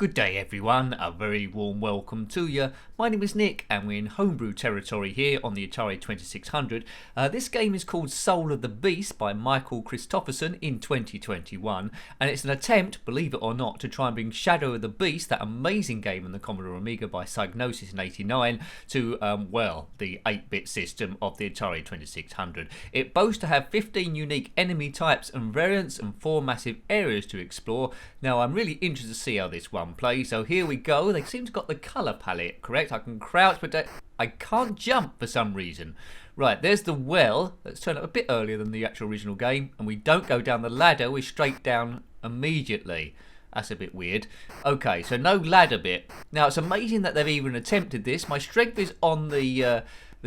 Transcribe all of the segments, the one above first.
Good day everyone, a very warm welcome to you. My name is Nick and we're in homebrew territory here on the Atari 2600. This game is called Soul of the Beast by Michael Christopherson in 2021, and it's an attempt, believe it or not, to try and bring Shadow of the Beast, that amazing game on the Commodore Amiga by Psygnosis in '89, to, well, the 8-bit system of the Atari 2600. It boasts to have 15 unique enemy types and variants and 4 massive areas to explore. Now I'm really interested to see how this one plays, so here we go. They seem to have got the colour palette correct. I can crouch, but I can't jump for some reason. Right, there's the well. Let's turn up a bit earlier than the actual original game, and we don't go down the ladder, we're straight down immediately. That's a bit weird. Okay, so no ladder bit. Now it's amazing that they've even attempted this. My strength is on the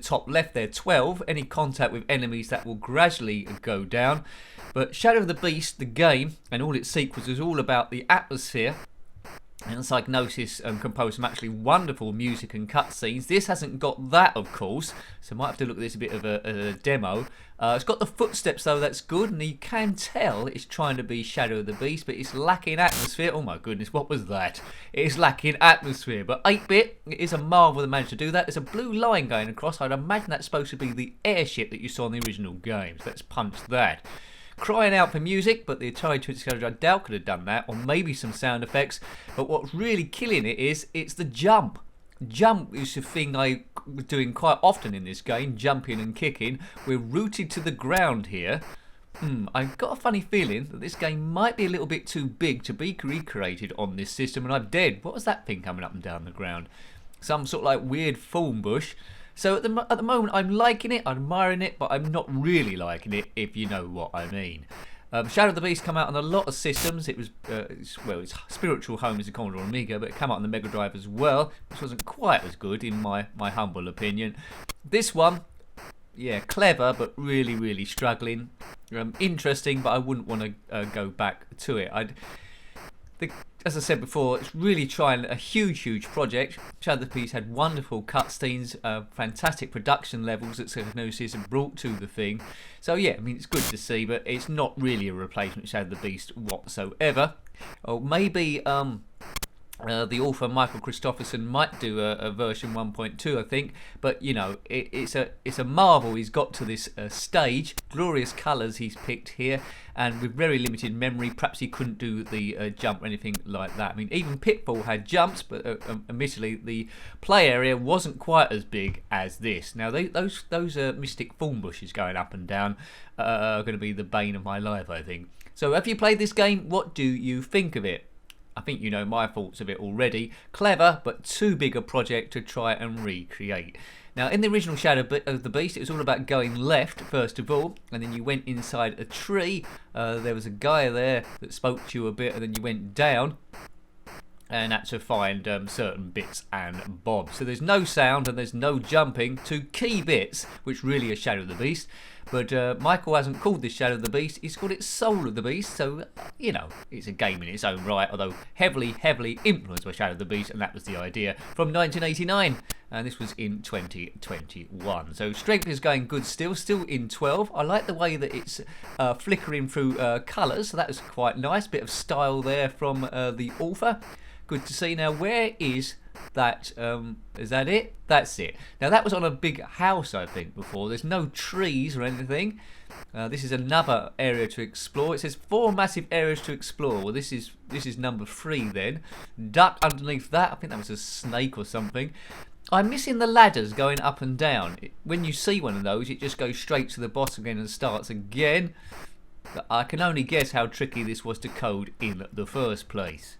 top left there, 12. Any contact with enemies, that will gradually go down. But Shadow of the Beast, the game, and all its sequels is all about the atmosphere. And Psygnosis composed some actually wonderful music and cutscenes. This hasn't got that, of course, so I might have to look at this a bit of a demo. It's got the footsteps though, that's good, and you can tell it's trying to be Shadow of the Beast, but it's lacking atmosphere. Oh my goodness, what was that? It is lacking atmosphere, but 8-bit, it is a marvel they managed to do that. There's a blue line going across. I'd imagine that's supposed to be the airship that you saw in the original games. Let's punch that. Crying out for music, but the Atari 2600 I doubt could have done that, or maybe some sound effects. But what's really killing it is, it's the jump. Jump is a thing I was doing quite often in this game, jumping and kicking. We're rooted to the ground here. I've got a funny feeling that this game might be a little bit too big to be recreated on this system, and I'm dead. What was that thing coming up and down the ground? Some sort of like weird thorn bush. So at the moment I'm liking it, I'm admiring it, but I'm not really liking it, if you know what I mean. Shadow of the Beast come out on a lot of systems. It was, its spiritual home is the Commodore Amiga, but it came out on the Mega Drive as well, which wasn't quite as good in my humble opinion. This one, yeah, clever, but really struggling. Interesting, but I wouldn't want to go back to it. As I said before, it's really trying a huge project. Shadow of the Beast had wonderful cutscenes, fantastic production levels that Psygnosis have brought to the thing. So yeah, I mean, it's good to see, but it's not really a replacement of Shadow of the Beast whatsoever. Or maybe the author Michael Christopherson might do a version 1.2, I think, but you know, it's a marvel he's got to this stage. Glorious colours he's picked here, and with very limited memory. Perhaps he couldn't do the jump or anything like that. I mean, even Pitfall had jumps, but admittedly the play area wasn't quite as big as this. Now those mystic thorn bushes going up and down are going to be the bane of my life, I think. So have you played this game? What do you think of it? I think you know my thoughts of it already. Clever, but too big a project to try and recreate. Now, in the original Shadow of the Beast, it was all about going left, first of all, and then you went inside a tree. There was a guy there that spoke to you a bit, and then you went down, and had to find certain bits and bobs. So there's no sound and there's no jumping. 2 key bits, which really are Shadow of the Beast. But Michael hasn't called this Shadow of the Beast, he's called it Soul of the Beast. So, you know, it's a game in its own right, although heavily influenced by Shadow of the Beast, and that was the idea from 1989. And this was in 2021. So strength is going good still in 12. I like the way that it's flickering through colours, so that was quite nice. Bit of style there from the author. Good to see. Now, where is that? Is that it? That's it. Now, that was on a big house, I think, before. There's no trees or anything. This is another area to explore. It says 4 massive areas to explore. Well, this is number 3 then. Duck underneath that. I think that was a snake or something. I'm missing the ladders going up and down. When you see one of those, it just goes straight to the bottom again and starts again. But I can only guess how tricky this was to code in the first place.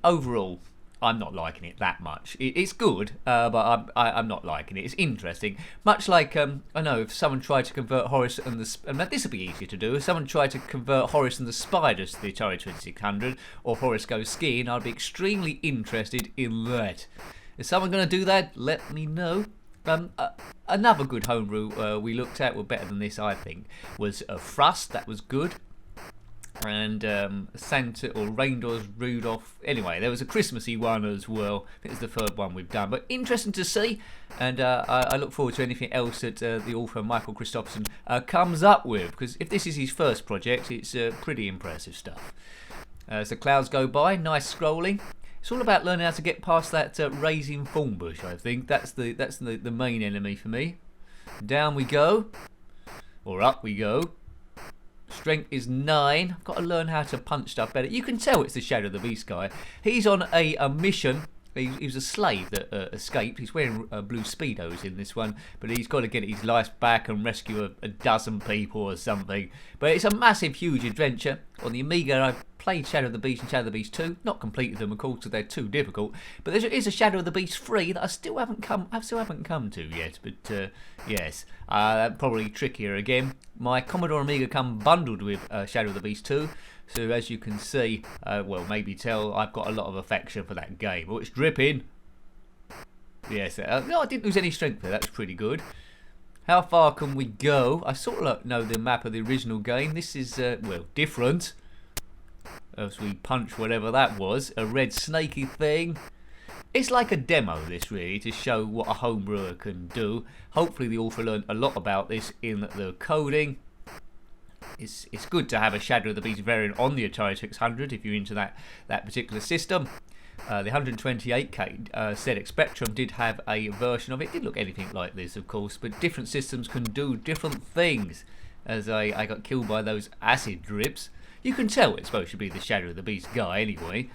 Overall, I'm not liking it that much. It's good, but I'm not liking it. It's interesting. Much like, I know, if someone tried to convert Horace and this would be easier to do. If someone tried to convert Horace and the Spiders to the Atari 2600, or Horace Goes Skiing, I'd be extremely interested in that. Is someone going to do that? Let me know. Another good homebrew we looked at, were better than this, I think, was Thrust. That was good. And Santa or Reindeer's Rudolph. Anyway, there was a Christmassy one as well. I think it's the 3rd one we've done. But interesting to see, and I look forward to anything else that the author Michael Christopherson comes up with, because if this is his first project, it's pretty impressive stuff. As the clouds go by, nice scrolling. It's all about learning how to get past that raising thorn bush. I think that's the main enemy for me. Down we go, or up we go. Strength is 9. I've got to learn how to punch stuff better. You can tell it's the Shadow of the Beast guy. He's on a mission. He was a slave that escaped. He's wearing blue Speedos in this one, but he's got to get his life back and rescue a dozen people or something. But it's a massive, huge adventure. On the Amiga, I played Shadow of the Beast and Shadow of the Beast 2. Not completed them, of course, because they're too difficult. But there is a Shadow of the Beast 3 that I still haven't come to yet. But yes, probably trickier again. My Commodore Amiga come bundled with Shadow of the Beast 2. So as you can see, well, maybe tell, I've got a lot of affection for that game. Oh, it's dripping. Yes, no, I didn't lose any strength there. That's pretty good. How far can we go? I sort of know the map of the original game. This is, well, different. As we punch whatever that was. A red snaky thing. It's like a demo, this, really, to show what a homebrewer can do. Hopefully the author learned a lot about this in the coding. It's good to have a Shadow of the Beast variant on the Atari 600 if you're into that particular system. The 128K ZX Spectrum did have a version of it. It didn't look anything like this, of course, but different systems can do different things. As I got killed by those acid drips. You can tell it's supposed to be the Shadow of the Beast guy anyway.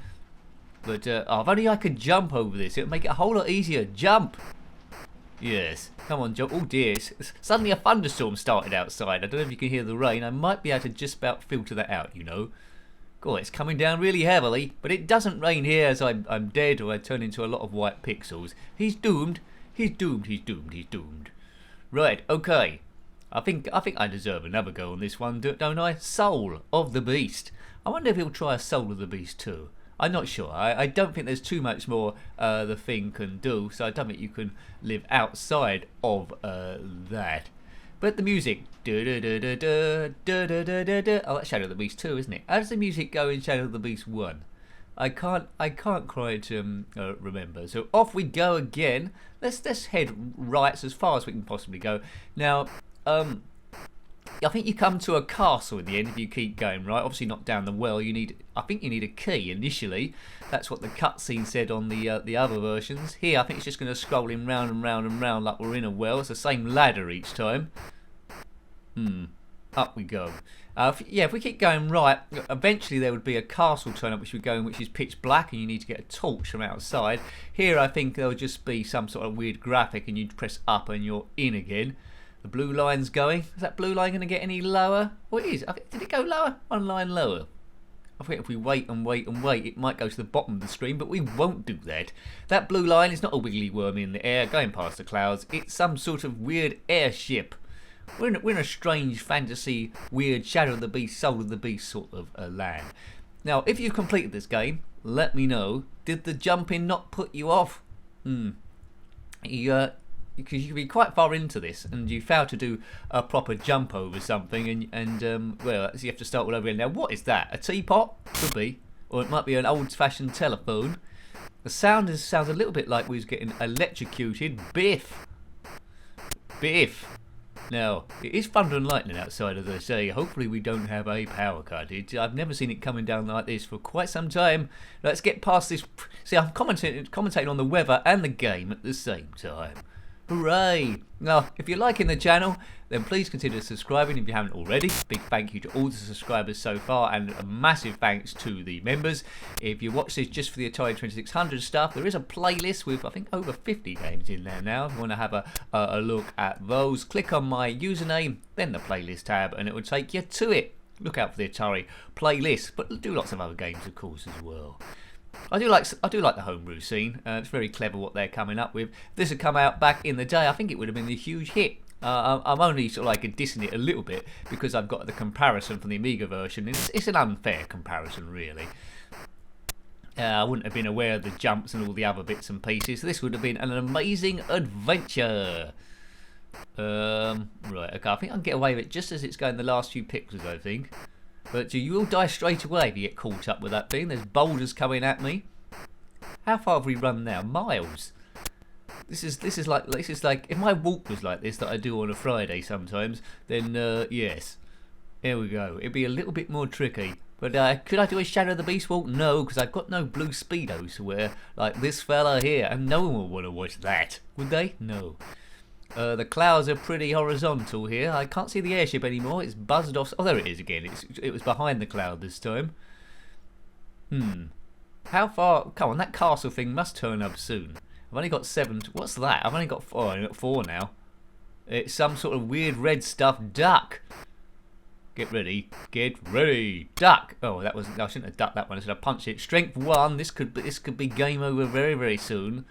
But if only I could jump over this, it would make it a whole lot easier. Jump! Yes, come on, jump. Oh dear, suddenly a thunderstorm started outside. I don't know if you can hear the rain. I might be able to just about filter that out, you know. God, it's coming down really heavily, but it doesn't rain here as I'm dead or I turn into a lot of white pixels. He's doomed. He's doomed. He's doomed. He's doomed. Right, okay. I think I deserve another go on this one, don't I? Soul of the Beast. I wonder if he'll try a Soul of the Beast too. I'm not sure. I don't think there's too much more the thing can do, so I don't think you can live outside of that. But the music, oh, that's Shadow of the Beast 2, isn't it? How does the music go in Shadow of the Beast 1? I can't quite remember. So off we go again. Let's head right as far as we can possibly go. Now, I think you come to a castle in the end if you keep going, right? Obviously not down the well. I think you need a key initially. That's what the cutscene said on the other versions. Here, I think it's just going to scroll in round and round and round like we're in a well. It's the same ladder each time. Up we go. If we keep going right, eventually there would be a castle turn up which we go in, which is pitch black, and you need to get a torch from outside. Here, I think there will just be some sort of weird graphic, and you press up and you're in again. The blue line's going. Is that blue line going to get any lower? Oh, it is. Did it go lower? One line lower. I think if we wait and wait and wait, it might go to the bottom of the screen, but we won't do that. That blue line is not a wiggly worm in the air going past the clouds. It's some sort of weird airship. We're in a strange fantasy, weird Shadow of the Beast, Soul of the Beast sort of land. Now, if you've completed this game, let me know. Did the jumping not put you off? Because you can be quite far into this and you fail to do a proper jump over something and well, so you have to start all over again. Now, what is that? A teapot? Could be. Or it might be an old-fashioned telephone. The sounds a little bit like we was getting electrocuted. Biff! Biff! Now, it is thunder and lightning outside, as I say. Hopefully we don't have a power cut. I've never seen it coming down like this for quite some time. Let's get past this. See, I'm commentating on the weather and the game at the same time. Hooray! Now, if you're liking the channel, then please consider subscribing if you haven't already. Big thank you to all the subscribers so far, and a massive thanks to the members. If you watch this just for the Atari 2600 stuff, there is a playlist with, I think, over 50 games in there now. If you want to have a look at those, click on my username, then the playlist tab, and it will take you to it. Look out for the Atari playlist, but do lots of other games, of course, as well. I do like the homebrew scene. It's very clever what they're coming up with. If this had come out back in the day, I think it would have been a huge hit. I'm only sort of like dissing it a little bit because I've got the comparison from the Amiga version. It's an unfair comparison, really. I wouldn't have been aware of the jumps and all the other bits and pieces. This would have been an amazing adventure. Right, okay, I think I can get away with it just as it's going the last few pixels, I think. But you will die straight away if you get caught up with that thing. There's boulders coming at me. How far have we run now? Miles. This is like if my walk was like this that I do on a Friday sometimes, then yes. Here we go. It'd be a little bit more tricky. But could I do a Shadow of the Beast walk? No, because I've got no blue Speedos to wear like this fella here, and no one will want to watch that, would they? No. The clouds are pretty horizontal here. I can't see the airship anymore. It's buzzed off. Oh, there it is again. It was behind the cloud this time. How far? Come on, that castle thing must turn up soon. I've only got 7. What's that? I've only got 4. I've got 4 now. It's some sort of weird red stuff. Duck. Get ready. Get ready. Duck. Oh, that was. I shouldn't have ducked that one. I should have punched it. Strength 1. This could be game over very, very soon.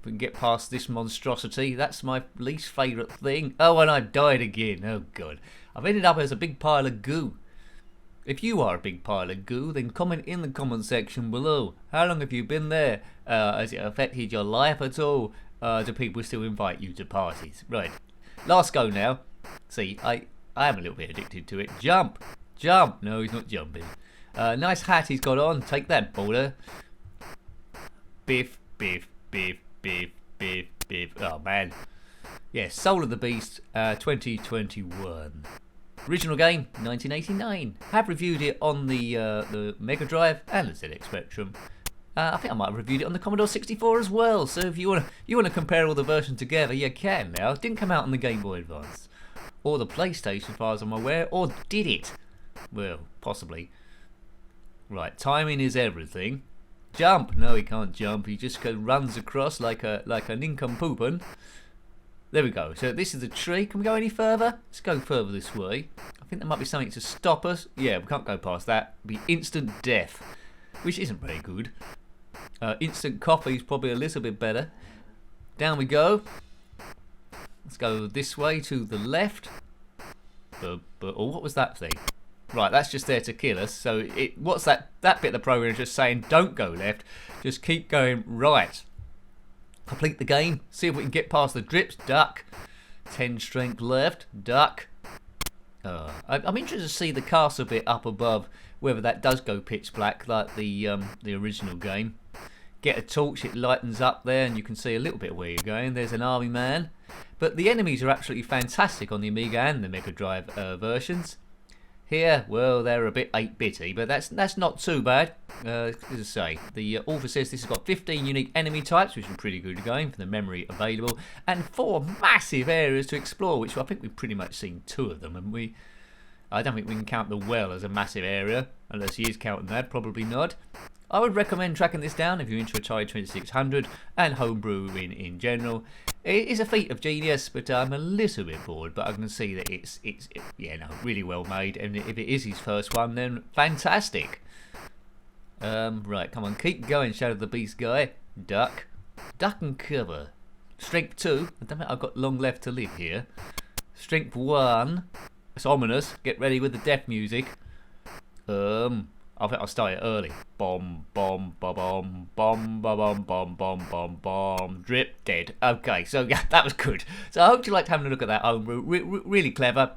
We can get past this monstrosity. That's my least favourite thing. Oh, and I died again. Oh, God. I've ended up as a big pile of goo. If you are a big pile of goo, then comment in the comment section below. How long have you been there? Has it affected your life at all? Do people still invite you to parties? Right. Last go now. See, I am a little bit addicted to it. Jump. Jump. No, he's not jumping. Nice hat he's got on. Take that, boulder. Biff, biff, biff. Beep, beep, beep. Oh man. Yes, Soul of the Beast 2021. Original game 1989. Have reviewed it on the Mega Drive and the ZX Spectrum. I think I might have reviewed it on the Commodore 64 as well. So if you want to compare all the versions together, you can now. It didn't come out on the Game Boy Advance or the PlayStation, as far as I'm aware, or did it? Well, possibly. Right, timing is everything. Jump! No, he can't jump. He just runs across like a nincompoopin. There we go. So this is the tree. Can we go any further? Let's go further this way. I think there might be something to stop us. Yeah, we can't go past that. It'll be instant death, which isn't very good. Instant coffee is probably a little bit better. Down we go. Let's go this way to the left. Oh, what was that thing? Right, that's just there to kill us. So what's that bit of the program is just saying don't go left, just keep going right. Complete the game, see if we can get past the drips. Duck. 10 strength left. Duck. I'm interested to see the castle bit up above, whether that does go pitch black like the original game. Get a torch, it lightens up there and you can see a little bit of where you're going. There's an army man. But the enemies are absolutely fantastic on the Amiga and the Mega Drive versions. Here, well, they're a bit 8-bitty, but that's not too bad. As I say, the author says this has got 15 unique enemy types, which is pretty good going for the memory available, and 4 massive areas to explore, which I think we've pretty much seen 2 of them, haven't we? I don't think we can count the well as a massive area, unless he is counting that, probably not. I would recommend tracking this down if you're into Atari 2600 and homebrew in general. It is a feat of genius, but I'm a little bit bored, but I can see that it's really well made, and if it is his first one, then fantastic. Right, come on, keep going, Shadow of the Beast guy. Duck. Duck and cover. Strength 2. Damn it, I've got long left to live here. Strength 1. It's ominous. Get ready with the death music. I think I'll start it early. Bomb, bomb, ba bomb, bomb, ba bomb, bomb, bomb, bomb, bomb. Drip, dead. Okay, so yeah, that was good. So I hope you liked having a look at that homebrew. Really clever.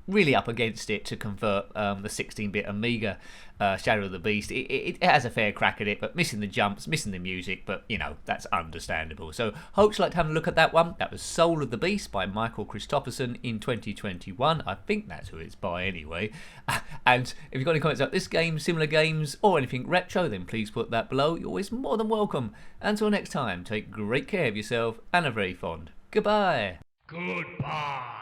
Really up against it to convert the 16-bit Amiga Shadow of the Beast. It has a fair crack at it, but missing the jumps, missing the music, but you know, that's understandable. So hope you liked having a look at that one. That was Soul of the Beast by Michael Christopherson in 2021. I think that's who it's by anyway. And if you've got any comments about this game, similar games, or anything retro, then please put that below. You're always more than welcome. Until next time, take great care of yourself and are very fond. Goodbye. Goodbye.